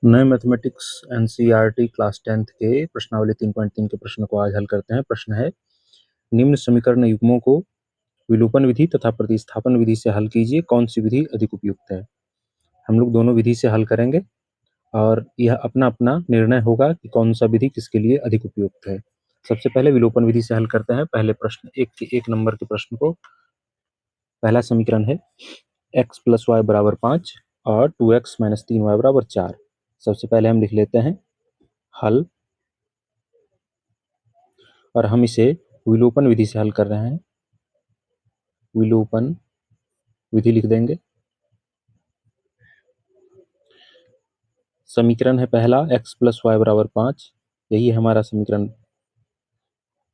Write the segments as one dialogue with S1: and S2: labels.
S1: नए mathematics NCERT class 10th के प्रश्नावली 3.3 के प्रश्न को आज हल करते हैं। प्रश्न है, निम्न समीकरण युग्मों को विलोपन विधि तथा प्रतिस्थापन विधि से हल कीजिए, कौन सी विधि अधिक उपयुक्त है। हम लोग दोनों विधि से हल करेंगे और यह अपना अपना निर्णय होगा कि कौन सा विधि किसके लिए अधिक उपयुक्त है। सबसे पहले विलोपन विधि से हल करते हैं। पहले प्रश्न एक नंबर के प्रश्न को, पहला समीकरण है x + y = 5 और 2x - 3y = 4। सबसे पहले हम लिख लेते हैं हल, और हम इसे विलोपन विधि से हल कर रहे हैं। विलोपन विधि लिख देंगे। समीकरण है पहला x + y = 5, यही है हमारा समीकरण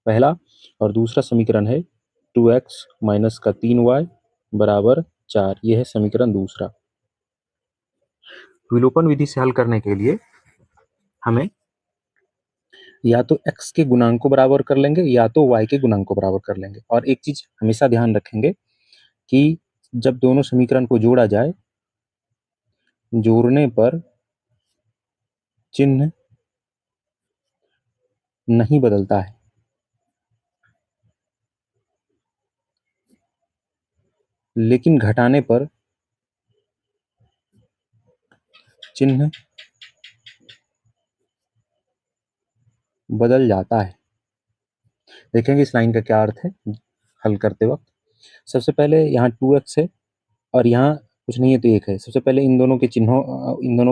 S1: पहला। और दूसरा समीकरण है 2x - 3y = 4, यह है समीकरण दूसरा। विलोपन विधि से हल करने के लिए हमें या तो x के गुणांक को बराबर कर लेंगे या तो y के गुणांक को बराबर कर लेंगे। और एक चीज हमेशा ध्यान रखेंगे कि जब दोनों समीकरण को जोड़ा जाए, जोड़ने पर चिन्ह नहीं बदलता है, लेकिन घटाने पर चिन्ह बदल जाता है। देखेंगे इस लाइन का क्या अर्थ है हल करते वक्त। सबसे पहले यहाँ 2x है और यहाँ कुछ नहीं है तो 1 है। सबसे पहले इन दोनों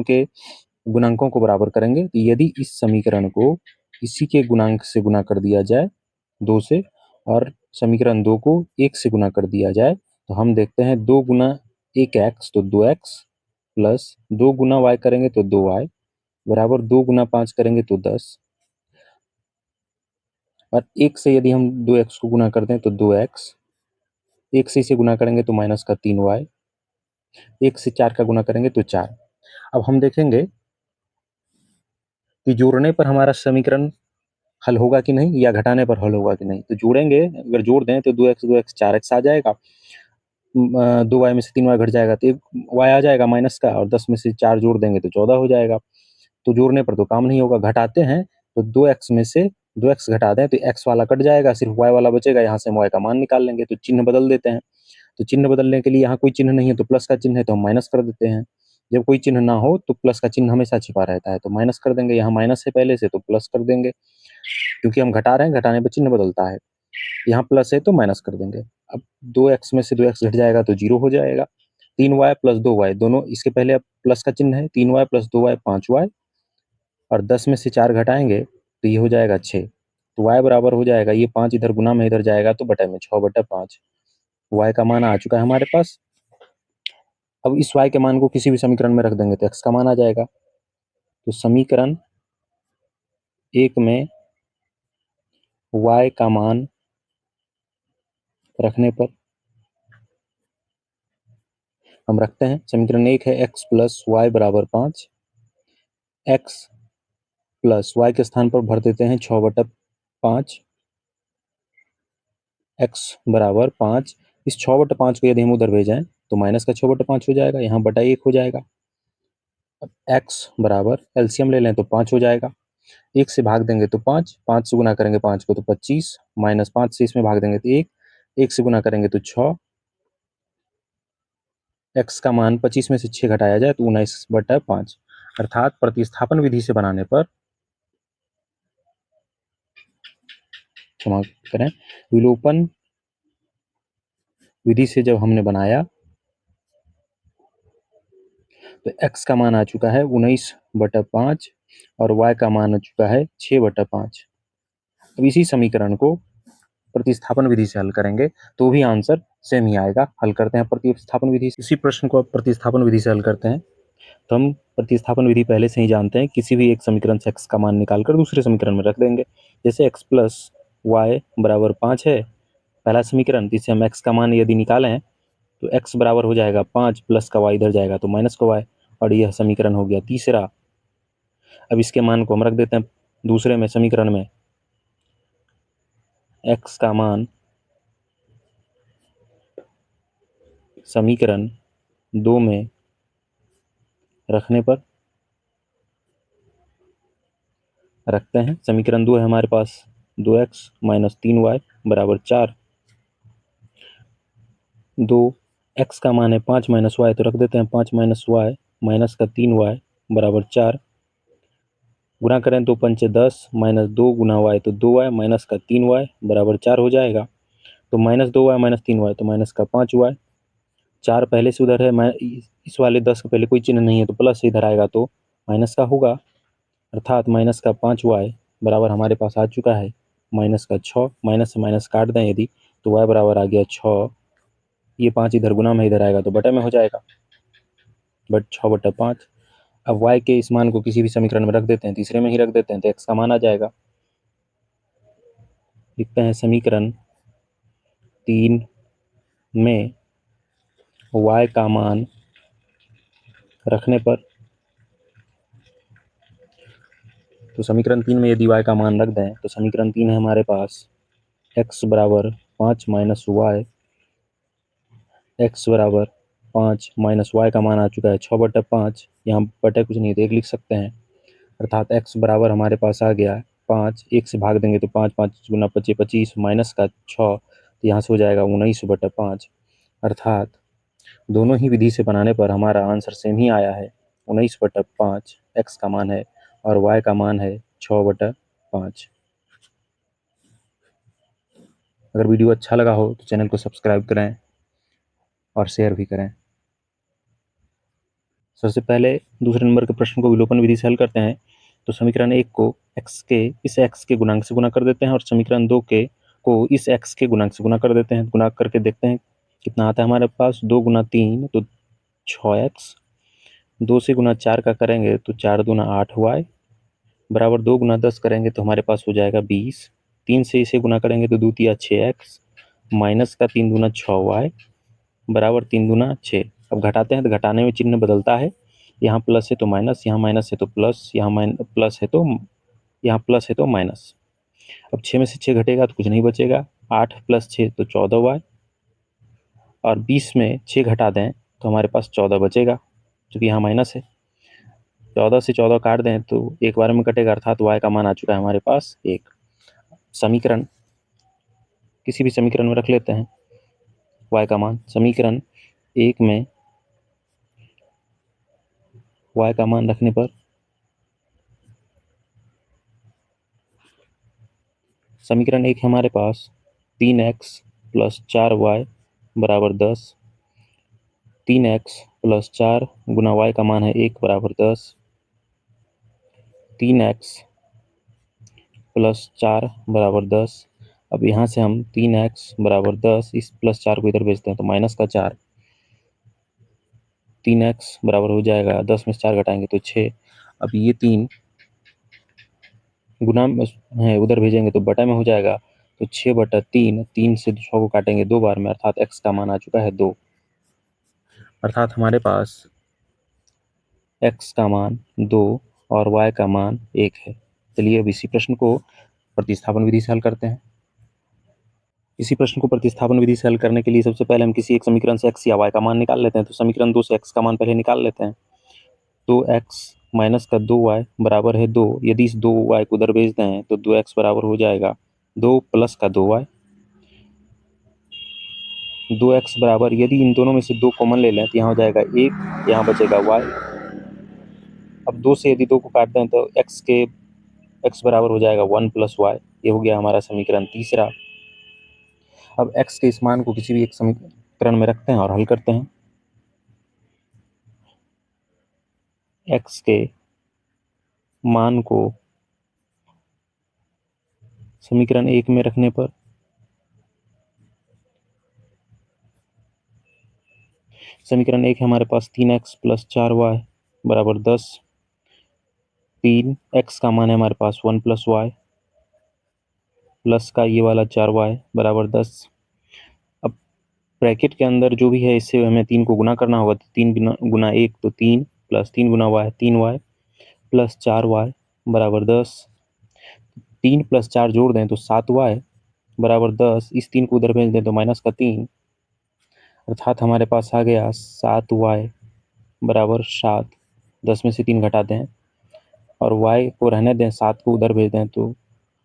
S1: के गुणांकों को बराबर करेंगे। तो यदि इस समीकरण को इसी के गुणांक से गुना कर दिया जाए 2 से, और समीकरण 2 को 1 से गुना कर दिया जाए, तो हम देखते हैं 2 गुना 1x तो 2x, प्लस 2 गुना y करेंगे तो 2y, बराबर 2 गुना 5 करेंगे तो 10, और 1 से यदि हम 2x को गुना कर दें तो 2x, 1 से इसे गुना करेंगे तो -3y, 1 से 4 का गुना करेंगे तो 4। अब हम देखेंगे कि जोड़ने पर हमारा समीकरण हल होगा कि नहीं, या घटाने पर हल होगा कि नहीं। तो जोड़ेंगे, अगर जोड़ दें तो 2x 4x आ जाएगा, 2y में से 3y घट जाएगा तो 1y आ जाएगा माइनस का, और 10 में से 4 जोड़ देंगे तो 14 हो जाएगा। तो जोड़ने पर तो काम नहीं होगा। घटाते हैं तो 2x में से 2x घटा दें तो x वाला कट जाएगा, सिर्फ y वाला बचेगा। यहाँ से हम y का मान निकाल लेंगे। तो चिन्ह बदल देते हैं। तो चिन्ह बदलने के लिए यहाँ कोई चिन्ह नहीं है तो प्लस का चिन्ह है तो हम माइनस कर देते हैं। जब कोई चिन्ह ना हो तो प्लस का चिन्ह हमेशा छिपा रहता है, तो माइनस कर देंगे। यहाँ माइनस है पहले से तो प्लस कर देंगे, क्योंकि हम घटा रहे हैं, घटाने पर चिन्ह बदलता है। यहाँ प्लस है तो माइनस कर देंगे। अब 2x में से 2x घट जाएगा तो 0 हो जाएगा। 3y + 2y, दोनों इसके पहले अब प्लस का चिन्ह है। 3y + 2y 5y, और 10 में से 4 घटाएंगे तो ये हो जाएगा 6। तो y बराबर हो जाएगा, ये 5 इधर गुना में इधर जाएगा तो बटे में 6/5। y का मान आ चुका है हमारे पास। अब इस y के मान को किसी भी समीकरण में रख देंगे तो x का मान आ जाएगा। तो समीकरण 1 में y का मान रखने पर हम रखते हैं। समीकरण 1 है x + y = 5, x plus y के स्थान पर भर देते हैं 6/5, x = 5। इस 6/5 को यदि हम उधर भेजें तो माइनस का 6/5 हो जाएगा, यहाँ बटा 1 हो जाएगा। अब x बराबर एलसीएम ले लें तो 5 हो जाएगा। 1 से भाग देंगे तो 5, 5 से गुना करेंगे 5 को तो 25, माइनस 5 से इसमें भाग देंगे तो 1, 1 से गुना करेंगे तो 6, x का मान 25 में से 6 घटाया जाए तो 19/5। अर्थात प्रतिस्थापन विधि से बनाने पर, क्षमा करें, विलोपन विधि से जब हमने बनाया तो x का मान आ चुका है 19/5 और y का मान आ चुका है 6/5। अब इसी समीकरण को प्रतिस्थापन विधि से हल करेंगे तो भी आंसर सेम ही आएगा। हल करते हैं प्रतिस्थापन विधि से। इसी प्रश्न को अब प्रतिस्थापन विधि से हल करते हैं। तो हम प्रतिस्थापन विधि पहले से ही जानते हैं। किसी भी एक समीकरण से x का मान निकालकर दूसरे समीकरण में रख देंगे। जैसे x + y = 5 है पहला समीकरण, जिससे हम x का मान यदि निकालें तो x बराबर हो जाएगा 5, प्लस का y इधर जाएगा तो माइनस का y, और यह समीकरण हो गया तीसरा। अब इसके मान को हम रख देते हैं दूसरे में समीकरण में। x का मान समीकरण 2 में रखने पर रखते हैं। समीकरण 2 है हमारे पास 2x माइनस 3y बराबर 4। 2x का मान है 5 माइनस वाई, तो रख देते हैं 5 माइनस वाई माइनस का 3y बराबर 4। गुना करें तो 5 10 माइनस 2 गुना वाई तो 2y माइनस का 3y बराबर 4 हो जाएगा। तो माइनस 2y माइनस 3y तो माइनस का 5y। 4 पहले से उधर है, मैं इस वाले 10 के पहले कोई चिन्ह नहीं है तो प्लस इधर आएगा तो माइनस का होगा, अर्थात माइनस का 5y बराबर हमारे पास आ चुका है माइनस का 6। माइनस से माइनस काट दें यदि तो y बराबर आ गया 6। ये 5 इधर गुना में इधर आएगा तो बटे में हो जाएगा, बट 6/5। अब y के इस मान को किसी भी समीकरण में रख देते हैं, तीसरे में ही रख देते हैं तो x का मान आ जाएगा। लिखते हैं समीकरण 3 में y का मान रखने पर, तो समीकरण 3 में यदि y का मान रख दें तो समीकरण 3 है हमारे पास x बराबर 5 माइनस वाई, x बराबर 5 माइनस वाई का मान आ चुका है 6/5। यहाँ बटे कुछ नहीं तो एक लिख सकते हैं, अर्थात x बराबर हमारे पास आ गया 5। 1 से भाग देंगे तो 5 5 गुना 25 25 माइनस का 6, तो यहाँ से हो जाएगा 19/5। अर्थात दोनों ही विधि से बनाने पर हमारा आंसर सेम ही आया है, 19/5 x का मान है और y का मान है 6/5। अगर वीडियो अच्छा लगा हो तो चैनल को सब्सक्राइब करें और शेयर भी करें। सबसे पहले दूसरे नंबर के प्रश्न को विलोपन विधि से हल करते हैं। तो समीकरण 1 को x के इस x के गुणांक से गुणा कर देते हैं और समीकरण 2 के को इस x के गुणांक से गुणा कर देते हैं। गुणा करके देखते हैं कितना आता है हमारे पास। 2 गुना 3 तो 6x, 2 से गुना 4 का करेंगे तो 4 दूना 8y बराबर 2 गुना 10 करेंगे तो हमारे पास हो जाएगा 20। 3 से इसे गुना करेंगे तो 2 तिया 6x माइनस का 3 दूना 6y बराबर 3 दूना 6। अब घटाते हैं तो घटाने में चिन्ह बदलता है, यहाँ प्लस है तो माइनस, यहाँ माइनस है तो प्लस, यहाँ प्लस है तो यहाँ प्लस है तो माइनस। अब 6 में से 6 घटेगा तो कुछ नहीं बचेगा, 8 + 6 तो 14y और 20 में 6 घटा दें तो हमारे पास 14 बचेगा, क्योंकि यहाँ माइनस है। 14 से 14 काट दें तो एक बार में कटेगा, अर्थात y का मान आ चुका है हमारे पास 1। समीकरण किसी भी समीकरण में रख लेते हैं y का मान। समीकरण 1 में y का मान रखने पर समीकरण 1 है हमारे पास 3x + 4y बराबर 10। 3x + 4 गुना y का मान है 1 बराबर 10। 3x + 4 बराबर 10। अब यहाँ से हम 3x बराबर 10 इस +4 को इधर भेजते हैं तो माइनस का 4। 3x बराबर हो जाएगा 10 में से 4 घटाएंगे तो 6। अब ये 3 गुना में है, उधर भेजेंगे तो बटा में हो जाएगा, तो 6/3। 3 से 6 को काटेंगे 2 बार में, अर्थात x का मान आ चुका है 2। अर्थात हमारे पास x का मान 2 और y का मान 1 है। चलिए अब इसी प्रश्न को प्रतिस्थापन विधि से हल करते हैं। इसी प्रश्न को प्रतिस्थापन विधि से हल करने के लिए सबसे पहले हम किसी एक समीकरण से x या y का मान निकाल लेते हैं। तो समीकरण 2 से x का मान पहले निकाल लेते हैं। तो x माइनस का 2y बराबर है 2। यदि इस 2y को उधर भेज दें तो 2x बराबर हो जाएगा 2 + का 2y। 2x बराबर, यदि इन दोनों में से 2 कॉमन ले लें तो यहाँ हो जाएगा 1, यहाँ बचेगा y। अब 2 से यदि 2 को काट दें तो x बराबर हो जाएगा 1 + y। ये हो गया हमारा समीकरण तीसरा। अब x के इस मान को किसी भी एक समीकरण में रखते हैं और हल करते हैं। x के मान को समीकरण 1 में रखने पर समीकरण 1 है हमारे पास 3x + 4y बराबर 10। 3x का मान है हमारे पास 1 + y प्लस का ये वाला 4y बराबर 10। अब ब्रैकेट के अंदर जो भी है इससे हमें 3 को गुना करना होगा, तो 3 गुना 1 तो 3 + 3 गुना y 3y + 4y बराबर 10। 3 + 4 जोड़ दें तो 7y बराबर 10। इस 3 को उधर भेज दें तो माइनस का 3, अर्थात हमारे पास आ गया 7y बराबर 7। 10 में से 3 घटा दें और y को रहने दें, 7 को उधर भेज दें तो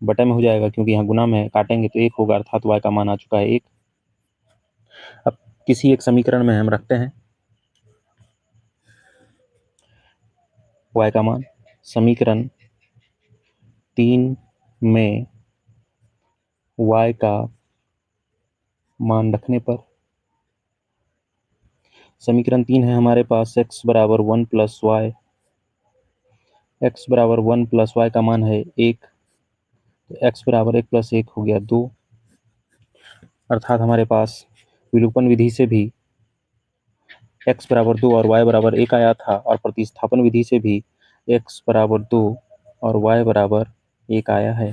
S1: बटे में हो जाएगा, क्योंकि यहाँ गुना में है, काटेंगे तो 1 होगा, अर्थात y का मान आ चुका है 1। अब किसी एक समीकरण में हम रखते हैं y का मान। समीकरण 3 में y का मान रखने पर समीकरण 3 है हमारे पास x बराबर 1 प्लस वाई, x बराबर 1 प्लस वाई का मान है 1, तो x बराबर 1 प्लस 1 हो गया 2, अर्थात हमारे पास विलोपन विधि से भी x बराबर 2 और y बराबर 1 आया था, और प्रतिस्थापन विधि से भी x बराबर 2 और y बराबर 1 आया है।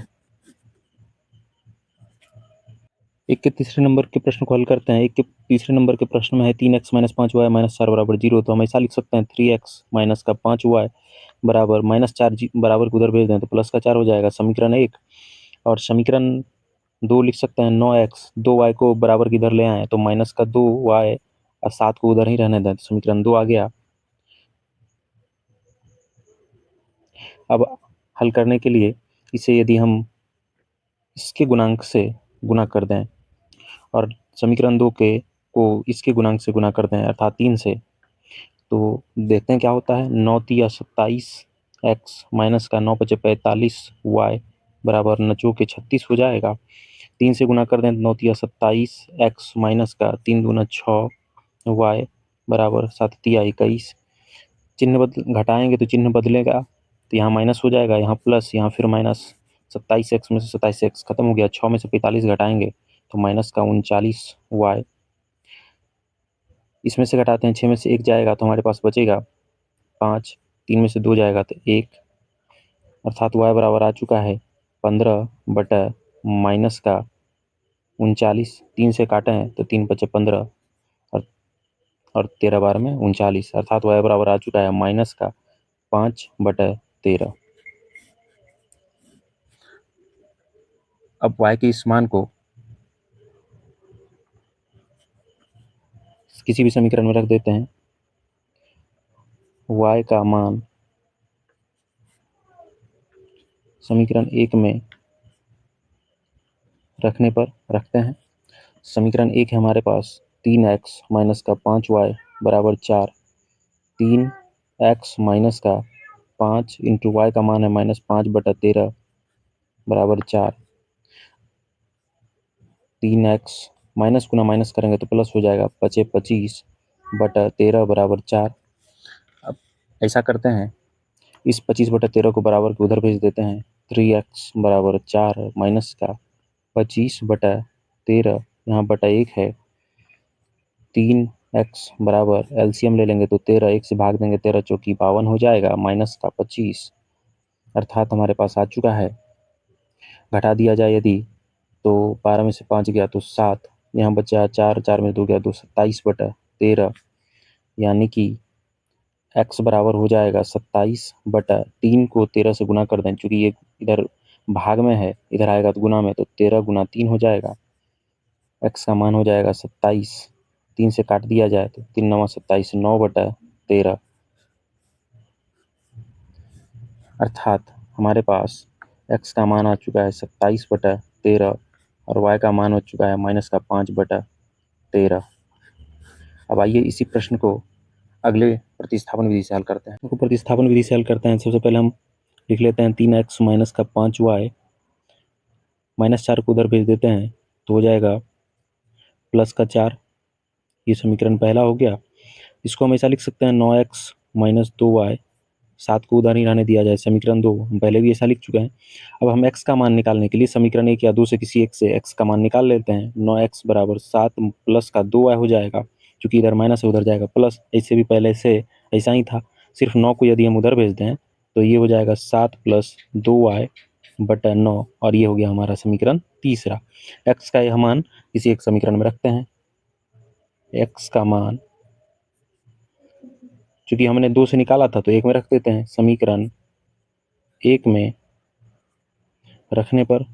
S1: एक के तीसरे नंबर के प्रश्न को हल करते हैं। एक के तीसरे नंबर के प्रश्न में है 3x माइनस 5y माइनस 4 बराबर 0, तो हम ऐसा लिख सकते हैं 3x माइनस का 5y बराबर माइनस 4 बराबर को उधर भेज दें तो प्लस का 4 हो जाएगा, समीकरण 1। और समीकरण 2 लिख सकते हैं 9x, 2y को बराबर की इधर ले आए तो माइनस का 2y और 7 को उधर ही रहने दें, तो समीकरण 2 आ गया। अब हल करने के लिए इसे यदि हम इसके गुणांक से गुना कर दें और समीकरण 2 के को इसके गुणांक से गुना कर दें अर्थात 3 से, तो देखते हैं क्या होता है। 9 तिया 27 x माइनस का 9 पचे 45 y बराबर नचो के 36 हो जाएगा। 3 से गुना कर दें 9 तिया 27 x माइनस का 3 दूना 6 y बराबर 7 तिया 21। चिन्ह घटाएंगे तो चिन्ह बदलेगा, तो यहाँ माइनस हो जाएगा, यहाँ प्लस, यहाँ फिर माइनस। 27x में से 27x खत्म हो गया, 6 में से 45 घटाएंगे तो माइनस का 39 y। इसमें से घटाते हैं, 6 में से 1 जाएगा तो हमारे पास बचेगा 5, 3 में से 2 जाएगा तो 1, अर्थात y बराबर आ चुका है 15 बटा माइनस का 39। 3 से काटे हैं तो 3 पचे 15 और 13 बार में 39, अर्थात y बराबर आ चुका है माइनस का 5 बटा 13। अब y के इस मान को किसी भी समीकरण में रख देते हैं। y का मान समीकरण 1 में रखने पर रखते हैं। समीकरण 1 है हमारे पास 3x माइनस का 5y बराबर 4, 3x माइनस का 5 इंटू वाई का मान है माइनस 5 बटा 13 बराबर 4। 3x माइनस गुना माइनस करेंगे तो प्लस हो जाएगा, 25 बटा 13 बराबर 4। अब ऐसा करते हैं, इस 25 बटा 13 को बराबर के उधर भेज देते हैं। 3x बराबर 4 माइनस का 25 बटा 13, यहाँ बटा 1 है। 3x बराबर एलसीएम ले लेंगे तो 13, 1 से भाग देंगे 13 चौकी 52 हो जाएगा, माइनस का 25, अर्थात हमारे पास आ चुका है। घटा दिया जाए यदि तो 12 में से 5 गया तो 7, यहाँ बचा 4, 4 में 2 गया तो 27 बटा 13, यानी कि x बराबर हो जाएगा 27 बटा 3 को 13 से गुना कर दें, चूँकि ये इधर भाग में है, इधर आएगा तो गुना में, तो 13 गुना 3 हो जाएगा। x का मान हो जाएगा 27, 3 से काट दिया जाए तो 3 9 27, 9 बटा 13, अर्थात हमारे पास x का मान आ चुका है 27 बटा 13 और y का मान हो चुका है माइनस का 5 बटा 13। अब आइए इसी प्रश्न को अगले प्रतिस्थापन विधि से हल करते हैं। प्रतिस्थापन विधि से हल करते हैं, सबसे पहले हम लिख लेते हैं 3x माइनस का 5y माइनस 4 को उधर भेज देते हैं तो हो जाएगा प्लस का 4। ये समीकरण पहला हो गया। इसको हम ऐसा लिख सकते हैं 9x माइनस 2y, 7 को उधर ही रहने दिया जाए, समीकरण 2। हम पहले भी ऐसा लिख चुके हैं। अब हम x का मान निकालने के लिए समीकरण 1 या 2 से किसी एक से x का मान निकाल लेते हैं। 9x बराबर 7 प्लस का 2y हो जाएगा, क्योंकि इधर माइनस है उधर जाएगा प्लस, ऐसे भी पहले से ऐसा ही था, सिर्फ 9 को यदि हम उधर भेज दें तो ये हो जाएगा 7 प्लस 2y बटा 9, और ये हो गया हमारा समीकरण तीसरा। x का यह मान किसी एक समीकरण में रखते हैं। x का मान चूंकि हमने 2 से निकाला था तो 1 में रख देते हैं। समीकरण 1 में रखने पर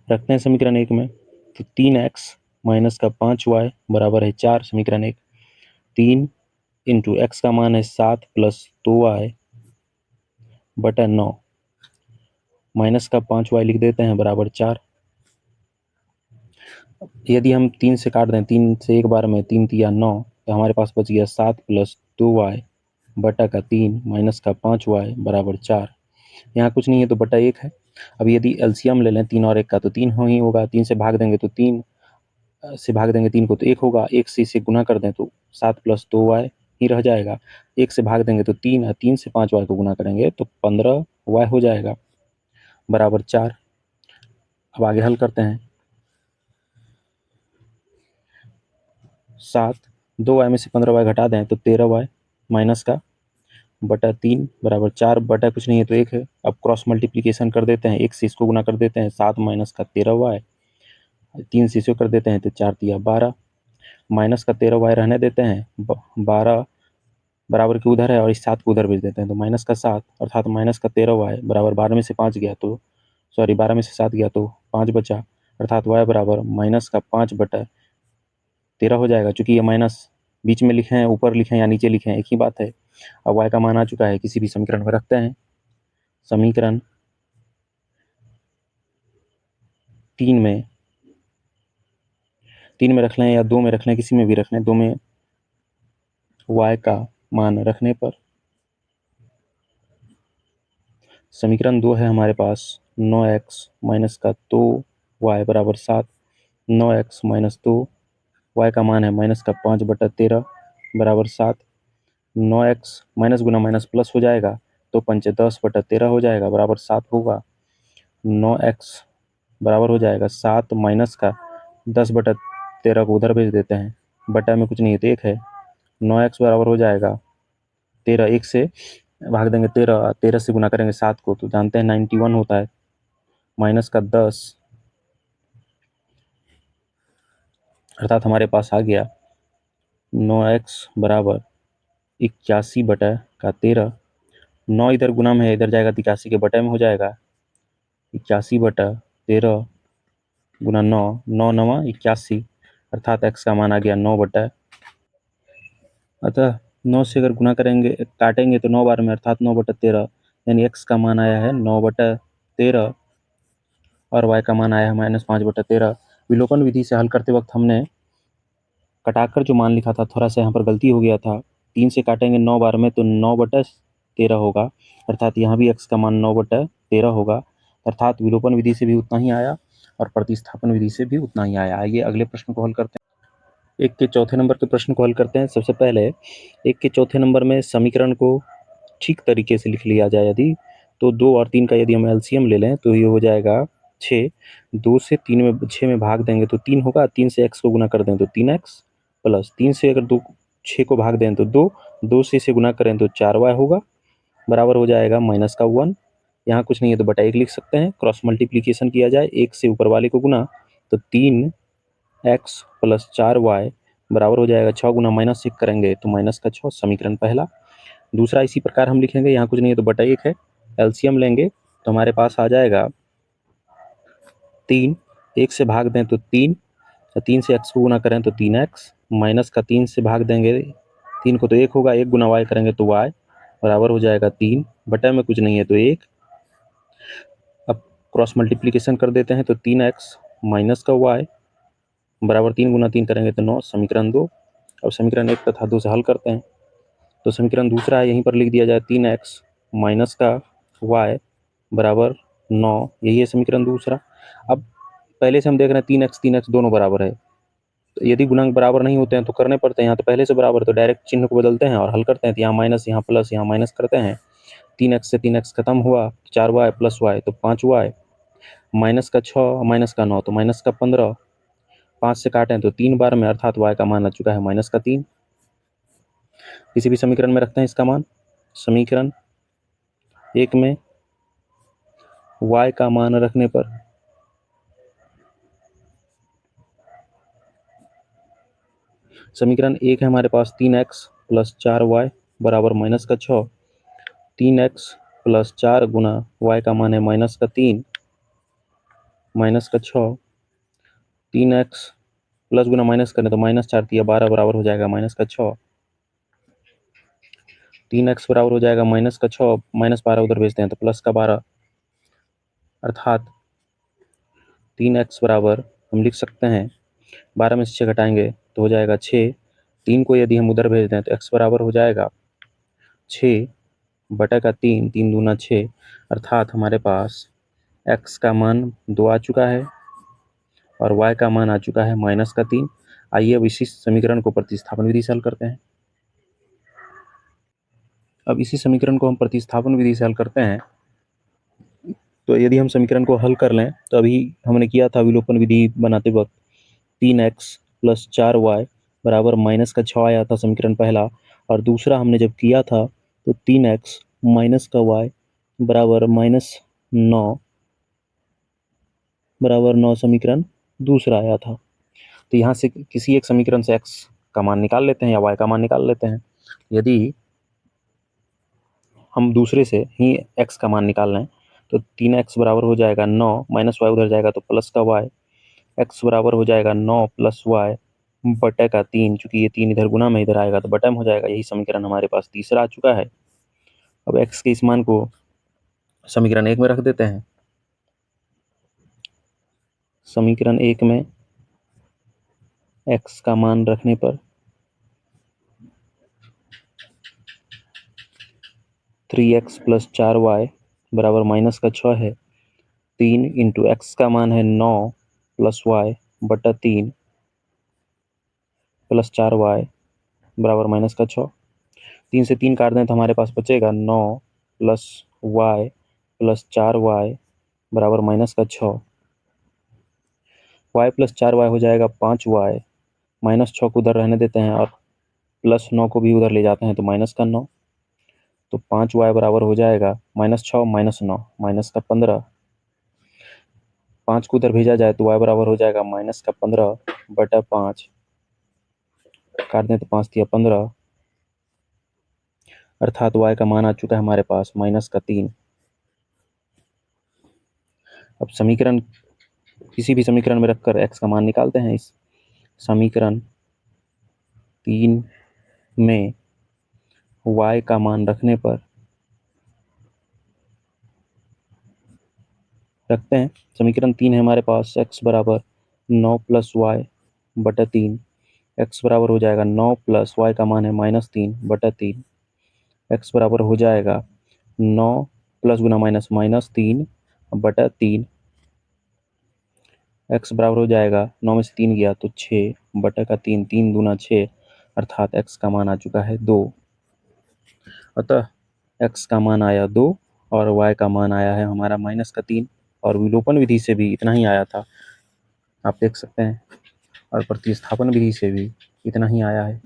S1: रखते हैं समीकरण 1 में, तो 3x माइनस का 5y बराबर है 4, समीकरण 1। 3 इंटू एक्स का मान है 7 प्लस 2y बटा 9 माइनस का 5y लिख देते हैं बराबर 4। यदि हम 3 से काट दें, 3 से एक बार में 3 तिया 9, तो हमारे पास बच गया 7 प्लस 2y बटा का 3 माइनस का 5y बराबर 4। यहाँ कुछ नहीं है तो बटा 1 है। अब यदि एलसीएम ले लें 3 और 1 का तो 3 ही होगा। 3 से भाग देंगे तो 3 से भाग देंगे 3 को तो 1 होगा। 1 से इसे गुना कर दें तो 7 प्लस 2y ही रह जाएगा। 1 से भाग देंगे तो 3 और 3 से 5y को गुना करेंगे तो 15y हो जाएगा बराबर 4। अब आगे हल करते हैं। 7 2y में से 15y घटा दें तो 13y माइनस का बटा 3 बराबर 4। बटा कुछ नहीं है तो 1 है। अब क्रॉस मल्टीप्लीकेशन कर देते हैं। 1 से इसको गुना कर देते हैं 7 माइनस का 13y, 3 से इसको कर देते हैं तो 4 तिया 12 माइनस का 13y रहने देते हैं। 12 बराबर के उधर है और इस 7 को उधर भेज देते हैं तो माइनस का 7 अर्थात माइनस का 13y बराबर 12 में से 5 गया तो 12 में से 7 गया तो 5 बचा अर्थात y बराबर माइनस का 5 बटा 13 हो जाएगा। चूंकि ये माइनस बीच में लिखे हैं, ऊपर लिखे हैं या नीचे लिखे हैं, एक ही बात है। अब y का मान आ चुका है, किसी भी समीकरण में रखते हैं। समीकरण 3 में रख लें या 2 में रख लें, किसी में भी रख लें। 2 में y का मान रखने पर समीकरण 2 है हमारे पास 9x माइनस का 2y बराबर 7। 9x माइनस 2 y का मान है माइनस का 5 बटा 13 बराबर 7। 9x माइनस गुना माइनस प्लस हो जाएगा तो 5 10 बटा 13 हो जाएगा बराबर 7 होगा। 9x बराबर हो जाएगा 7 माइनस का 10 बटा 13 को उधर भेज देते हैं। बटा में कुछ नहीं है तो 1 है। 9x बराबर हो जाएगा 13। 1 से भाग देंगे 13, 13 से गुना करेंगे 7 को तो जानते हैं 91 होता है। माइनस का 10 अर्थात हमारे पास आ गया 9x बराबर 81 बटा का 13। 9 इधर गुना में है, इधर जाएगा तो 81 के बटे में हो जाएगा। 81 बटा 13 गुना 9, 9 नवा 81 अर्थात x का मान आ गया 9 बटा। अतः 9 से अगर गुना करेंगे, काटेंगे तो 9 बार में अर्थात 9 बटा 13, यानी x का मान आया है 9 बटा 13 और y का मान आया है माइनस 5 बटा 13। विलोपन विधि से हल करते वक्त हमने कटाकर जो मान लिखा था, थोड़ा सा यहाँ पर गलती हो गया था। 3 से काटेंगे 9 बार में तो 9 बटा 13 होगा अर्थात यहाँ भी x का मान 9 बटा 13 होगा अर्थात विलोपन विधि से भी उतना ही आया और प्रतिस्थापन विधि से भी उतना ही आया। आइए अगले प्रश्न को हल करते हैं। 1 के चौथे नंबर के प्रश्न को हल करते हैं। सबसे पहले 1 के चौथे नंबर में समीकरण को ठीक तरीके से लिख लिया जाए यदि, तो 2 और 3 का यदि हम एलसीएम ले लें तो ये हो जाएगा 6। 2 से 3 में 6 में भाग देंगे तो 3 होगा। 3 से x को गुना कर दें तो 3x प्लस 3 से अगर 2 6 को भाग दें तो 2, 2 से इसे गुना करें तो 4y होगा बराबर हो जाएगा माइनस का 1। यहाँ कुछ नहीं है तो बटा 1 लिख सकते हैं। क्रॉस मल्टीप्लीकेशन किया जाए, 1 से ऊपर वाले को गुना तो 3x प्लस 4y बराबर हो जाएगा 6 गुना माइनस 1 करेंगे तो माइनस का 6। समीकरण पहला। दूसरा इसी प्रकार हम लिखेंगे, यहाँ कुछ नहीं है तो बटा 1 है। एलसीएम लेंगे तो हमारे पास आ जाएगा 3, 1 से भाग दें तो 3, 3 से x को गुना करें तो 3x माइनस का 3 से भाग देंगे 3 को तो 1 होगा। 1 गुना y करेंगे तो y बराबर हो जाएगा 3 बटा में कुछ नहीं है तो 1। अब क्रॉस मल्टीप्लीकेशन कर देते हैं तो 3x माइनस का y बराबर 3 गुना 3 करेंगे तो 9। समीकरण 2। अब समीकरण 1 तथा 2 से हल करते हैं तो समीकरण दूसरा है, यहीं पर लिख दिया जाए 3x माइनस का y बराबर 9। यही है समीकरण दूसरा। अब पहले से हम देख रहे हैं 3x 3x दोनों बराबर है, तो यदि गुणांक बराबर नहीं होते हैं तो करने पड़ते हैं। यहाँ तो पहले से बराबर, तो डायरेक्ट चिन्ह को बदलते हैं और हल करते हैं। तो यहाँ माइनस, यहाँ प्लस, यहाँ माइनस करते हैं। 3x से 3x खत्म हुआ, 4y प्लस y तो 5y माइनस का 6 माइनस का 9 तो माइनस का 15। 5 से काटें तो 3 बार में अर्थात y का मान आ चुका है माइनस का 3। किसी भी समीकरण में रखते हैं इसका मान। समीकरण 1 में y का मान रखने पर समीकरण 1 है हमारे पास 3x प्लस 4y बराबर माइनस का 6। 3x प्लस 4 गुना y का मान है माइनस का 3 माइनस का 6। 3x प्लस गुना माइनस करें तो माइनस 4 तिया 12 बराबर हो जाएगा माइनस का 6। 3x बराबर हो जाएगा माइनस का 6, -12 उधर भेजते हैं तो प्लस का 12, अर्थात 3x बराबर हम लिख सकते हैं 12 में से 6 घटाएंगे तो हो जाएगा 6। 3 को यदि हम उधर भेज दें तो x बराबर हो जाएगा 6 बटा का 3, 3 दूना 6, अर्थात हमारे पास x का मान 2 आ चुका है और y का मान आ चुका है -3। आइए अब इसी समीकरण को प्रतिस्थापन विधि से हल करते हैं। अब इसी समीकरण को हम प्रतिस्थापन विधि से हल करते हैं। तो यदि हम समीकरण को हल कर लें तो अभी हमने किया था विलोपन विधि बनाते वक्त 3x + 4y बराबर -6 आया था समीकरण पहला, और दूसरा हमने जब किया था तो 3x - y बराबर -9 समीकरण दूसरा आया था। तो यहाँ से किसी एक समीकरण से x का मान निकाल लेते हैं या y का मान निकाल लेते हैं। यदि हम दूसरे से ही x का मान निकाल लें तो 3x बराबर हो जाएगा 9, -y उधर जाएगा तो प्लस का y, x बराबर हो जाएगा 9 + y बटे का 3, चूंकि ये 3 इधर गुना में इधर आएगा तो बटे में हो जाएगा। यही समीकरण हमारे पास तीसरा आ चुका है। अब x के इस मान को समीकरण 1 में रख देते हैं। समीकरण 1 में x का मान रखने पर 3x + 4y बराबर -6 है। 3 × x का मान है 9 + y बटा 3 + 4y बराबर -6। 3 से 3 काट दें तो हमारे पास बचेगा 9 + y + 4y बराबर -6। y + 4y हो जाएगा 5y, -6 को उधर रहने देते हैं और +9 को भी उधर ले जाते हैं तो -9, तो 5y बराबर हो जाएगा -6 - 9 -15। 5 को उधर भेजा जाए तो y बराबर हो जाएगा -15 बटा 5, काट दें तो 5 × 15, अर्थात y का मान आ चुका है हमारे पास -3। अब समीकरण किसी भी समीकरण में रखकर x का मान निकालते हैं। इस समीकरण 3 में y का मान रखने पर रखते हैं। समीकरण 3 है हमारे पास x बराबर 9 + y बटा 3, x बराबर हो जाएगा 9 + y का मान है -3 बटा 3, x बराबर हो जाएगा 9 प्लस गुना माइनस -3 बटा 3, x बराबर हो जाएगा 9 में से 3 गया तो 6 बटा का 3, 3 दूना 6, अर्थात x का मान आ चुका है 2। अतः x का मान आया 2 और y का मान आया है हमारा -3, और विलोपन विधि से भी इतना ही आया था, आप देख सकते हैं, और प्रतिस्थापन विधि से भी इतना ही आया है।